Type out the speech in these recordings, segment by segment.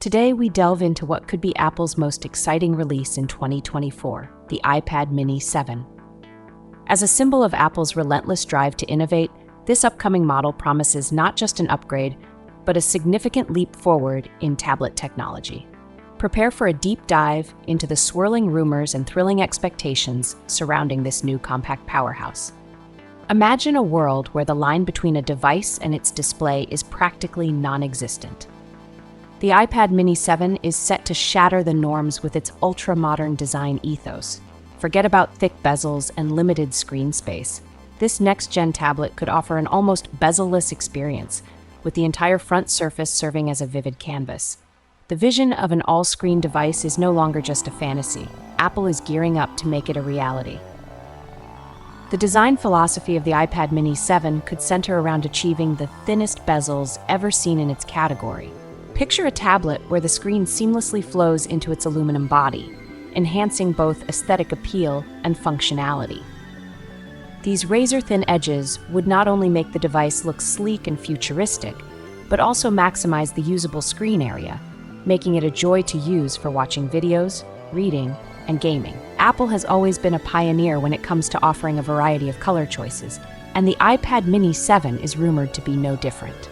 Today, we delve into what could be Apple's most exciting release in 2024, the iPad mini 7. As a symbol of Apple's relentless drive to innovate, this upcoming model promises not just an upgrade, but a significant leap forward in tablet technology. Prepare for a deep dive into the swirling rumors and thrilling expectations surrounding this new compact powerhouse. Imagine a world where the line between a device and its display is practically non-existent. The iPad mini 7 is set to shatter the norms with its ultra-modern design ethos. Forget about thick bezels and limited screen space. This next-gen tablet could offer an almost bezel-less experience, with the entire front surface serving as a vivid canvas. The vision of an all-screen device is no longer just a fantasy. Apple is gearing up to make it a reality. The design philosophy of the iPad mini 7 could center around achieving the thinnest bezels ever seen in its category. Picture a tablet where the screen seamlessly flows into its aluminum body, enhancing both aesthetic appeal and functionality. These razor-thin edges would not only make the device look sleek and futuristic, but also maximize the usable screen area, making it a joy to use for watching videos, reading, and gaming. Apple has always been a pioneer when it comes to offering a variety of color choices, and the iPad mini 7 is rumored to be no different.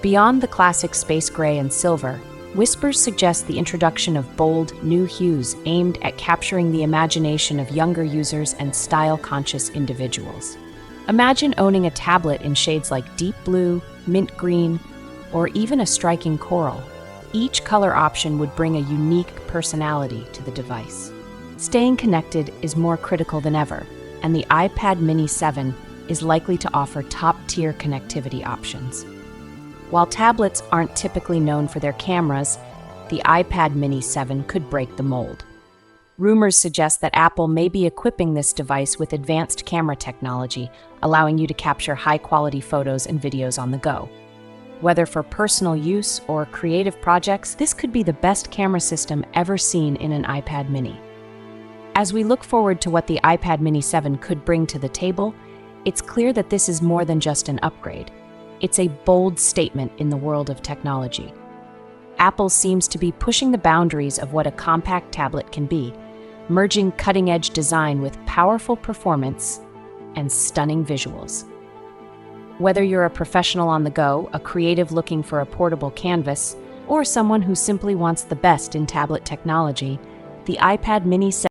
Beyond the classic space gray and silver, whispers suggest the introduction of bold, new hues aimed at capturing the imagination of younger users and style-conscious individuals. Imagine owning a tablet in shades like deep blue, mint green, or even a striking coral. Each color option would bring a unique personality to the device. Staying connected is more critical than ever, and the iPad mini 7 is likely to offer top-tier connectivity options. While tablets aren't typically known for their cameras, the iPad mini 7 could break the mold. Rumors suggest that Apple may be equipping this device with advanced camera technology, allowing you to capture high-quality photos and videos on the go. Whether for personal use or creative projects, this could be the best camera system ever seen in an iPad mini. As we look forward to what the iPad mini 7 could bring to the table, it's clear that this is more than just an upgrade. It's a bold statement in the world of technology. Apple seems to be pushing the boundaries of what a compact tablet can be, merging cutting-edge design with powerful performance and stunning visuals. Whether you're a professional on the go, a creative looking for a portable canvas, or someone who simply wants the best in tablet technology, the iPad mini 7